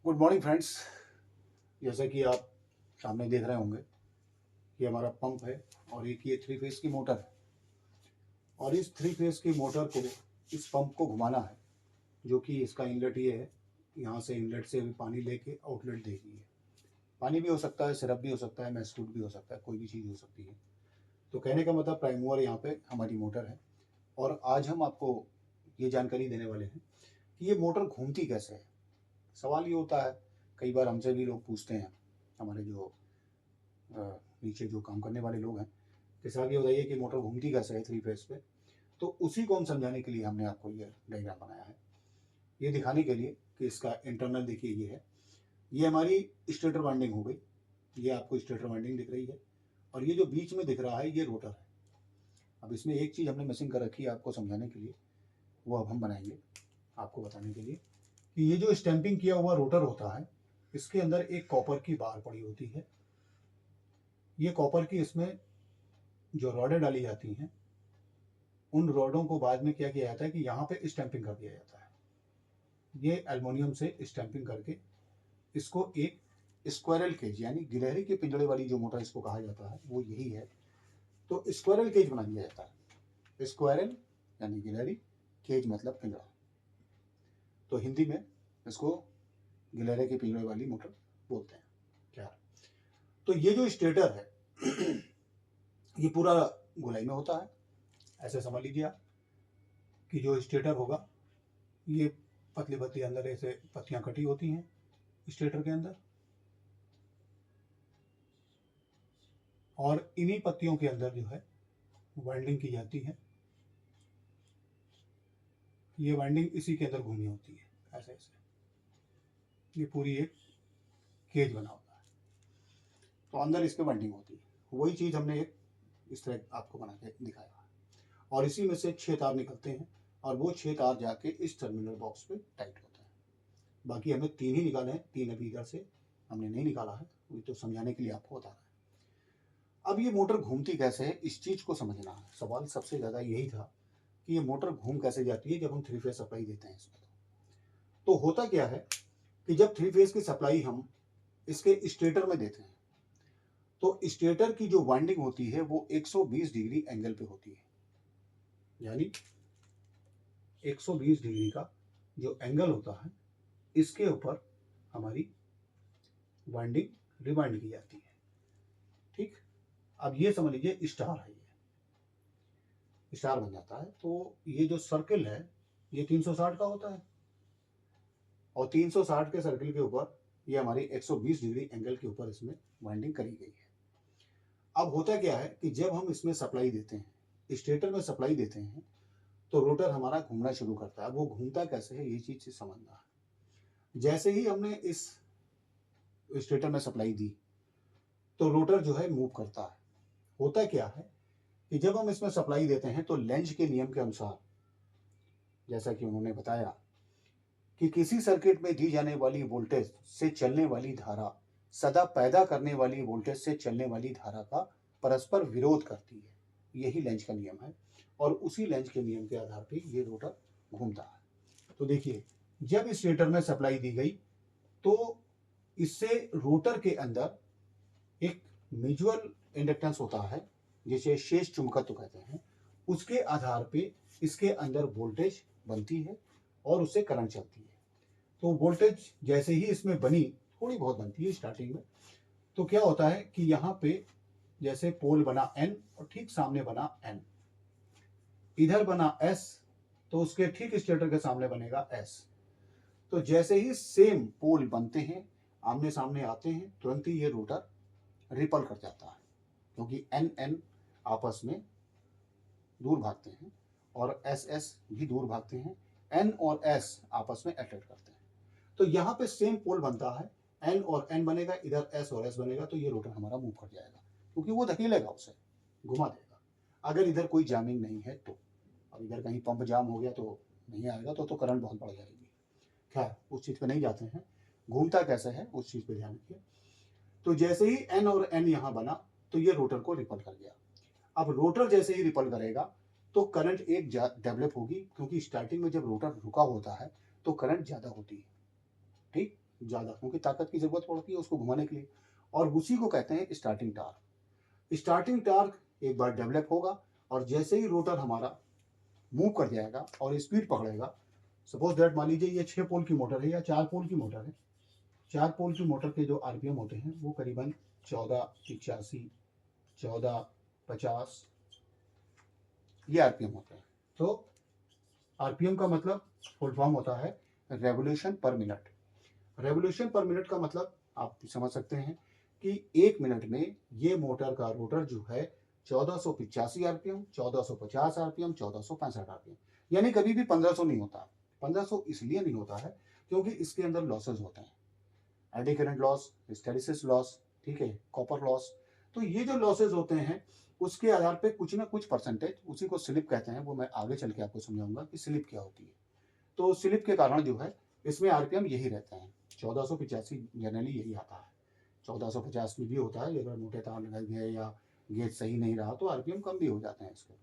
Good morning friends. जैसा कि आप सामने देख रहे होंगे, ये हमारा पंप है और एक ये 3 फेज़ की मोटर है। और इस 3 फेज़ की मोटर को, इस पंप को घुमाना है, जो कि इसका इनलेट ये है। यहाँ से इनलेट से भी पानी लेके आउटलेट देगी है। पानी भी हो सकता है, सिरप भी हो सकता है, मैस फ्रूट भी हो सकता है, कोई भी चीज़ हो सकती है। तो कहने का मतलब प्राइम मूवर यहाँ पे हमारी मोटर है। और आज हम आपको ये जानकारी देने वाले हैं कि ये मोटर घूमती कैसे है। सवाल ये होता है, कई बार हमसे भी लोग पूछते हैं, हमारे जो नीचे जो काम करने वाले लोग हैं, कि साहब ये बताइए कि मोटर घूमती कैसे है 3 फेज़ पे। तो उसी को हम समझाने के लिए हमने आपको ये डायग्राम बनाया है, ये दिखाने के लिए कि इसका इंटरनल देखिए ये है। ये हमारी स्टेटर वाइंडिंग हो गई, ये आपको स्टेटर वाइंडिंग दिख रही है। और ये जो बीच में दिख रहा है ये रोटर है। अब इसमें एक चीज़ हमने मिसिंग कर रखी है आपको समझाने के लिए, वो अब हम बनाएंगे आपको बताने के लिए कि ये जो स्टैंपिंग किया हुआ रोटर होता है, इसके अंदर एक कॉपर की बार पड़ी होती है। ये कॉपर की इसमें जो रॉडें डाली जाती हैं, उन रॉडों को बाद में क्या किया जाता है कि यहाँ पे स्टैंपिंग कर दिया जाता है। ये एल्युमिनियम से स्टैंपिंग करके इसको एक स्क्वायरल केज यानी गिलहरी के पिंजड़े वाली जो मोटर इसको कहा जाता है वो यही है। तो स्क्वायरल केज बना दिया जाता है। स्क्वायरल यानी गिलहरी, केज मतलब पिंजड़ा, तो हिंदी में इसको गिलहरी के पिंजड़े वाली मोटर बोलते हैं। क्या, तो ये जो स्टेटर है ये पूरा गोलाई में होता है। ऐसे समझ लीजिए आप कि जो स्टेटर होगा, ये पतली पतली अंदर ऐसे पत्तियां कटी होती हैं स्टेटर के अंदर, और इन्हीं पत्तियों के अंदर जो है वाइंडिंग की जाती है। ये वाइंडिंग इसी के अंदर घूमी होती है ऐसे ऐसे, ये पूरी एक केज बना होता है। तो अंदर इसके वाइंडिंग होती है। वही चीज़ हमने एक इस तरह आपको बना के दिखाया है। और इसी में से 6 तार निकलते हैं और वो 6 तार जाके इस टर्मिनल बॉक्स पे टाइट होता है। बाकी हमें 3 ही निकाले हैं, 3 अभी इधर से हमने नहीं निकाला है, वो तो समझाने के लिए आपको बता रहा है। अब ये मोटर घूमती कैसे है, इस चीज़ को समझना है। सवाल सबसे ज़्यादा यही था कि ये मोटर घूम कैसे जाती है जब हम 3 फेज़ सप्लाई देते हैं इसमें। तो होता क्या है कि जब 3 फेज़ की सप्लाई हम इसके स्टेटर में देते हैं, तो स्टेटर की जो वाइंडिंग होती है वो 120 डिग्री एंगल पे होती है। यानी 120 डिग्री का जो एंगल होता है, इसके ऊपर हमारी वाइंडिंग रिवाइंड की जाती है। ठीक, अब ये समझ लीजिए स्टार है, ये स्टार बन जाता है। तो ये जो सर्किल है ये 360 का होता है, और 360 के सर्किल के ऊपर ये हमारी 120 डिग्री एंगल के ऊपर इसमें वाइंडिंग करी गई है। अब होता क्या है कि जब हम इसमें सप्लाई देते हैं, स्टेटर में सप्लाई देते हैं, तो रोटर हमारा घूमना शुरू करता है। अब वो घूमता कैसे है ये चीज से समझना है। जैसे ही हमने इस स्टेटर में सप्लाई दी, तो रोटर जो है मूव करता है। होता क्या है कि जब हम इसमें सप्लाई देते हैं तो लेंज के नियम के अनुसार, जैसा कि उन्होंने बताया कि किसी सर्किट में दी जाने वाली वोल्टेज से चलने वाली धारा सदा पैदा करने वाली वोल्टेज से चलने वाली धारा का परस्पर विरोध करती है। यही लेंज का नियम है, और उसी लेंज के नियम के आधार पर ये रोटर घूमता है। तो देखिए, जब इस स्टेटर में सप्लाई दी गई तो इससे रोटर के अंदर एक म्यूचुअल इंडक्टेंस होता है, जिसे शेष चुंबकत्व कहते हैं। उसके आधार पे इसके अंदर वोल्टेज बनती है और उससे करंट चलती है। तो वोल्टेज जैसे ही इसमें बनी, थोड़ी बहुत बनती है स्टार्टिंग में, तो क्या होता है कि यहाँ पे जैसे पोल बना N और ठीक सामने बना N, इधर बना S, तो उसके ठीक स्टेटर के सामने बनेगा S। तो जैसे ही सेम पोल बनते हैं, आमने सामने आते हैं, तुरंत ही ये रोटर रिपल कर जाता है, क्योंकि N N आपस में दूर भागते हैं और S S भी दूर भागते हैं। N और S आपस में अट्रैक्ट करते हैं। तो यहाँ पे सेम पोल बनता है, N और N बनेगा, इधर S और S बनेगा, तो ये रोटर हमारा मूव कर जाएगा, क्योंकि वो धकेलेगा, उसे घुमा देगा। अगर इधर कोई जामिंग नहीं है तो, अब इधर कहीं पंप जाम हो गया तो नहीं आएगा, तो करंट बहुत बढ़ जाएगी। खैर, उस चीज़ पे नहीं जाते हैं। घूमता कैसे है उस चीज़ पे ध्यान रखिए। तो जैसे ही N और N यहाँ बना, तो ये रोटर को रिपल कर गया। अब रोटर जैसे ही रिपल करेगा तो करंट एक डेवलप होगी, क्योंकि स्टार्टिंग में जब रोटर रुका होता है तो करंट ज़्यादा होती है। ठीक, ज़्यादा, क्योंकि ताकत की ज़रूरत पड़ती है उसको घुमाने के लिए, और उसी को कहते हैं स्टार्टिंग टार्क। स्टार्टिंग टार्क एक बार डेवलप होगा और जैसे ही रोटर हमारा मूव कर जाएगा और स्पीड पकड़ेगा, सपोज दैट मान लीजिए ये 6 पोल की मोटर है या 4 पोल की मोटर है, 4 पोल की मोटर के जो आरपीएम होते हैं वो करीबन 1485, 1450 ये आरपीएम होते हैं। तो आरपीएम का मतलब फुल फॉर्म होता है रेवोल्यूशन पर मिनट। रेवोल्यूशन पर मिनट का मतलब आप समझ सकते हैं कि 1 मिनट में ये मोटर का रोटर जो है 1485 आरपीएम, 1450 आरपीएम, 1465 आरपीएम, यानी कभी भी 1500 नहीं होता। 1500 इसलिए नहीं होता है क्योंकि इसके अंदर लॉसेज होते हैं, eddy current loss, hysteresis loss, ठीक है, कॉपर लॉस। तो ये जो लॉसेज होते हैं उसके आधार पे कुछ ना कुछ परसेंटेज, उसी को स्लिप कहते हैं, वो मैं आगे चल के आपको समझाऊंगा कि स्लिप क्या होती है। तो स्लिप के कारण जो है इसमें आरपीएम यही रहते हैं, 1485 जनरली यही आता है। 1450 में भी होता है, अगर मोटे तार लगाए गए या गेज सही नहीं रहा तो आरपीएम कम भी हो जाते हैं इसके।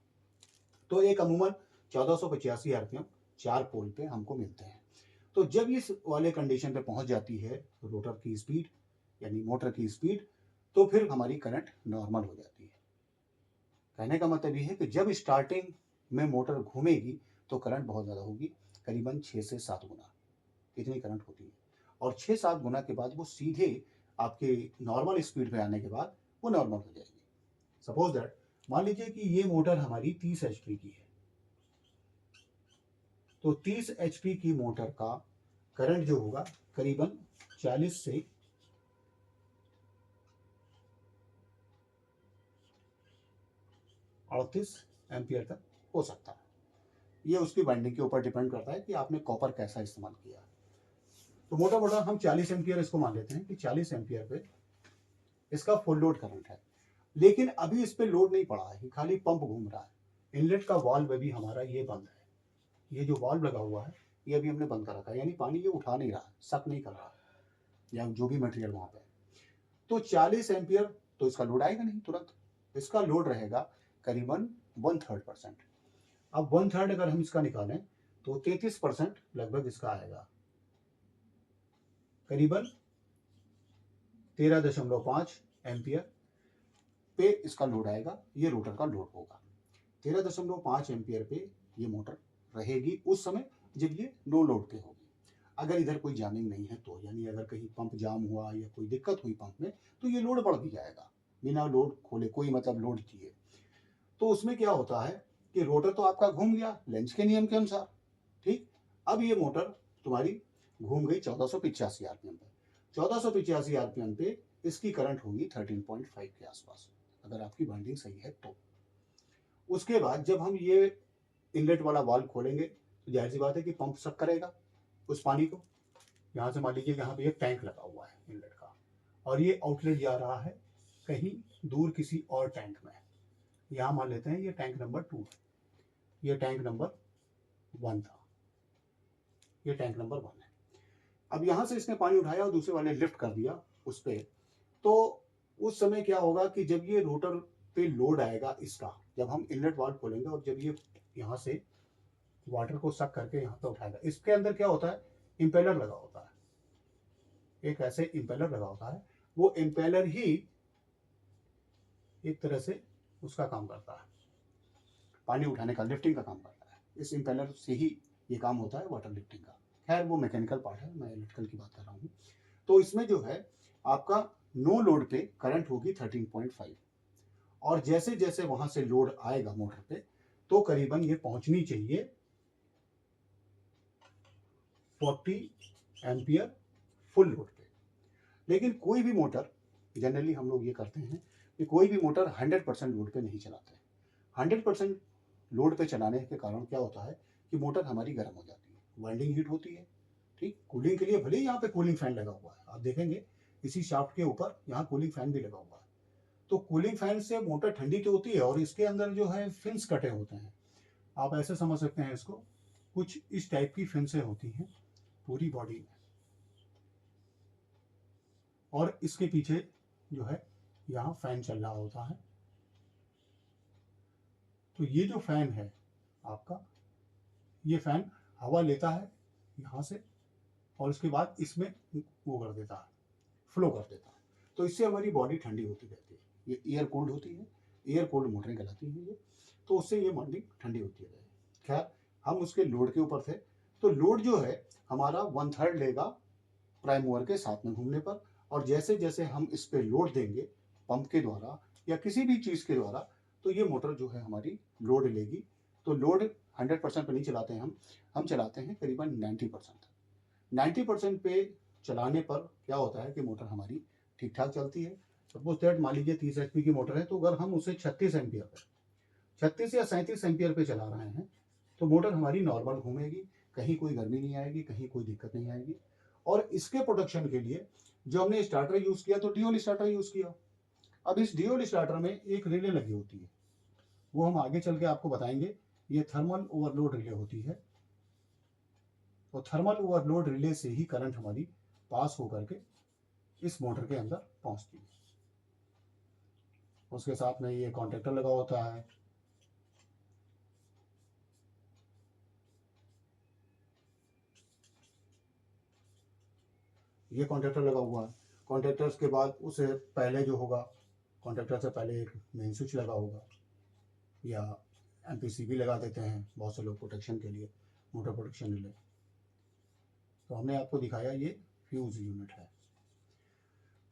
तो एक अमूमन 1485 आरपीएम 4 पोल पे हमको मिलते हैं। तो जब इस वाले कंडीशन पे पहुंच जाती है रोटर की स्पीड यानी मोटर की स्पीड, तो फिर हमारी करंट नॉर्मल हो जाती है। कहने का मतलब ये है कि जब स्टार्टिंग में मोटर घूमेगी तो करंट बहुत ज़्यादा होगी, करीबन 6 से 7 गुना इतनी करंट होती है, और 6-7 गुना के बाद वो सीधे आपके नॉर्मल स्पीड पे आने के बाद वो नॉर्मल हो जाएगी। सपोज दैट मान लीजिए कि ये मोटर हमारी 30 एचपी की है, तो 30 एचपी की मोटर का करंट जो होगा करीबन 40 से 38 एम्पियर तक हो सकता है। ये उसकी वाइंडिंग के ऊपर डिपेंड करता है कि आपने कॉपर कैसा इस्तेमाल किया। तो मोटा मोटा हम 40 एम्पियर इसको मान लेते हैं कि 40 एम्पियर पे इसका फुल लोड करंट है। लेकिन अभी इस पे लोड नहीं पड़ा है, खाली पंप घूम रहा है। इनलेट का वाल्व भी हमारा ये बंद है, ये जो वाल्व लगा हुआ है ये अभी हमने बंद कर रखा है, यानी पानी ये उठा नहीं रहा, सक नहीं कर रहा या जो भी मटेरियल वहां पे। तो 40 एम्पियर तो इसका लोड आएगा नहीं तुरंत, इसका लोड रहेगा करीबन 1/3%। अब 1/3 अगर हम इसका निकालें तो 33% लगभग इसका आएगा, करीबन 13.5 एम्पियर पे इसका लोड आएगा, ये रोटर का लोड होगा। 13.5 एम्पियर पे ये मोटर रहेगी उस समय जब ये नो लोड पे होगी। अगर इधर कोई जामिंग नहीं है तो, यानी अगर कहीं पंप जाम हुआ या कोई दिक्कत हुई पंप में तो ये लोड बढ़ भी जाएगा बिना लोड खोले, कोई मतलब लोड किए। तो उसमें क्या होता है कि रोटर तो आपका घूम गया लेंज के नियम के अनुसार, ठीक। अब ये मोटर तुम्हारी घूम गई 1485 आरपीएम पे। 1485 आरपीएम पे इसकी करंट होगी 13.5 के आसपास, अगर आपकी वाइंडिंग सही है तो। उसके बाद जब हम ये इनलेट वाला वाल्व खोलेंगे तो जाहिर सी बात है कि पंप सक करेगा उस पानी को। यहाँ से मान लीजिए यहाँ पे एक टैंक लगा हुआ है इनलेट का, और ये आउटलेट जा रहा है कहीं दूर किसी और टैंक में। यहाँ मान लेते हैं ये टैंक नंबर 2 है, ये टैंक नंबर 1 था, ये टैंक नंबर 1 है। अब यहाँ से इसने पानी उठाया और दूसरे वाले लिफ्ट कर दिया उस पर। तो उस समय क्या होगा कि जब ये रोटर पे लोड आएगा इसका, जब हम इनलेट वाल्व खोलेंगे और जब ये यहाँ से वाटर को सक करके यहाँ पे उठाएगा, इसके अंदर क्या होता है, इम्पेलर लगा होता है, एक ऐसे इम्पेलर लगा होता है। वो इम्पेलर ही एक तरह से उसका काम करता है, पानी उठाने का, लिफ्टिंग का काम करता है। इस इम्पेलर से ही ये काम होता है वाटर लिफ्टिंग का। खैर वो मैकेनिकल पार्ट है, मैं इलेक्ट्रिकल की बात कर रहा हूँ। तो इसमें जो है आपका नो लोड पे करंट होगी 13.5, और जैसे जैसे वहां से लोड आएगा मोटर पे तो करीबन ये पहुंचनी चाहिए 40 एम्पियर फुल लोड पे। लेकिन कोई भी मोटर, जनरली हम लोग ये करते हैं कि कोई भी मोटर 100% लोड पे नहीं चलाते। 100% लोड पे चलाने के कारण क्या होता है कि मोटर हमारी गर्म हो जाती है, वाइंडिंग हीट होती है, ठीक। कूलिंग के लिए भले ही यहाँ पे कूलिंग फैन लगा हुआ है, आप देखेंगे इसी शाफ्ट के ऊपर यहाँ कूलिंग फैन भी लगा हुआ है। तो कूलिंग फैन से मोटर ठंडी तो होती है और इसके अंदर जो है फिन्स कटे होते हैं, आप ऐसे समझ सकते हैं इसको, कुछ इस टाइप की फिन्सें होती हैं पूरी बॉडी में, और इसके पीछे जो है यहाँ फैन चल रहा होता है। तो ये जो फैन है आपका, ये फैन हवा लेता है यहाँ से और उसके बाद इसमें वो कर देता है, फ्लो कर देता है। तो इससे हमारी बॉडी ठंडी होती रहती है। ये एयर कूल्ड होती है, एयर कूल्ड मोटरें कहलाती हैं ये। तो उससे ये वाइंडिंग ठंडी होती है। खैर, हम उसके लोड के ऊपर थे। तो लोड जो है हमारा 1/3 लेगा प्राइम मूवर के साथ में घूमने पर, और जैसे जैसे हम इस पे लोड देंगे पंप के द्वारा या किसी भी चीज़ के द्वारा, तो ये मोटर जो है हमारी लोड लेगी। तो लोड 100% पे नहीं चलाते हैं हम चलाते हैं करीबन 90%। 90% पे चलाने पर क्या होता है कि मोटर हमारी ठीक ठाक चलती है। सपोज दैट मान लीजिए 30 HP की मोटर है, तो अगर हम उसे 36 एम्पियर पर, 36 या 37 एम्पियर पे चला रहे हैं, तो मोटर हमारी नॉर्मल घूमेगी, कहीं कोई गर्मी नहीं आएगी, कहीं कोई दिक्कत नहीं आएगी। और इसके प्रोटेक्शन के लिए जो हमने स्टार्टर यूज़ किया, तो ड्यूल स्टार्टर यूज़ किया। अब इस ड्यूल स्टार्टर में एक रिले लगी होती है, वो हम आगे चल के आपको बताएंगे। ये थर्मल ओवरलोड रिले होती है। तो थर्मल ओवरलोड रिले से ही करंट हमारी पास होकर के इस मोटर के अंदर पहुंचती है। उसके साथ में ये कॉन्टेक्टर लगा होता है। ये कॉन्टेक्टर लगा हुआ है। कॉन्टेक्टर्स के बाद उसे पहले जो होगा, कॉन्टेक्टर से पहले एक मेन स्विच लगा होगा, या MPCB लगा देते हैं बहुत से लोग प्रोटेक्शन के लिए, मोटर प्रोटेक्शन रिले। तो हमने आपको दिखाया ये फ्यूज यूनिट है।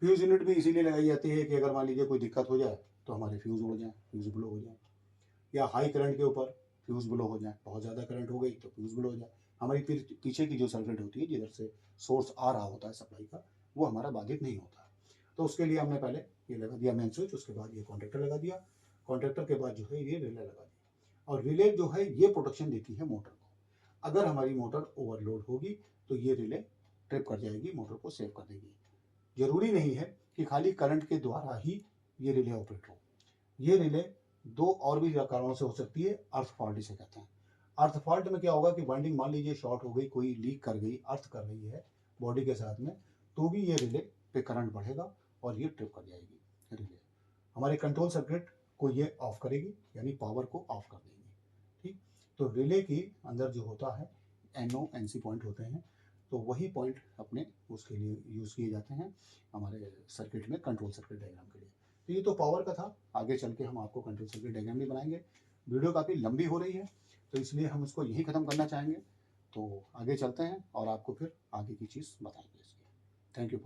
फ्यूज यूनिट भी इसीलिए लगाई जाती है कि अगर मान लीजिए कोई दिक्कत हो जाए तो हमारे फ्यूज उड़ जाए, फ्यूज ब्लो हो जाए, या हाई करंट के ऊपर फ्यूज ब्लो हो जाए, बहुत ज़्यादा करंट हो गई तो फ्यूज ब्लो हो जाए। हमारी पीछे की जो सर्किट होती है, जिधर से सोर्स आ रहा होता है सप्लाई का, वो हमारा बाधित नहीं होता है। तो उसके लिए हमने पहले ये लगा दिया मेन स्विच, उसके बाद ये कॉन्टेक्टर लगा दिया, कॉन्टेक्टर के बाद जो है ये रिले लगा दिया। और रिले जो है ये प्रोटेक्शन देती है मोटर को। अगर हमारी मोटर ओवरलोड होगी तो ये रिले ट्रिप कर जाएगी, मोटर को सेव कर देगी। जरूरी नहीं है कि खाली करंट के द्वारा ही ये रिले ऑपरेट हो। ये रिले दो और भी कारणों से हो सकती है। अर्थ फॉल्ट इसे कहते हैं। अर्थ फॉल्ट में क्या होगा कि वाइंडिंग मान लीजिए शॉर्ट हो गई, कोई लीक कर गई, अर्थ कर रही है बॉडी के साथ में, तो भी ये रिले पे करंट बढ़ेगा और ये ट्रिप कर जाएगी रिले। हमारे कंट्रोल सर्किट को ये ऑफ करेगी, यानी पावर को ऑफ कर देंगे। ठीक, तो रिले के अंदर जो होता है NO NC पॉइंट होते हैं, तो वही पॉइंट अपने उसके लिए यूज़ किए जाते हैं हमारे सर्किट में, कंट्रोल सर्किट डायग्राम के लिए। तो ये तो पावर का था। आगे चल के हम आपको कंट्रोल सर्किट डायग्राम भी बनाएंगे। वीडियो काफ़ी लंबी हो रही है, तो इसलिए हम इसको यहीं ख़त्म करना चाहेंगे। तो आगे चलते हैं और आपको फिर आगे की चीज़ बताएंगे इसकी। Thank you.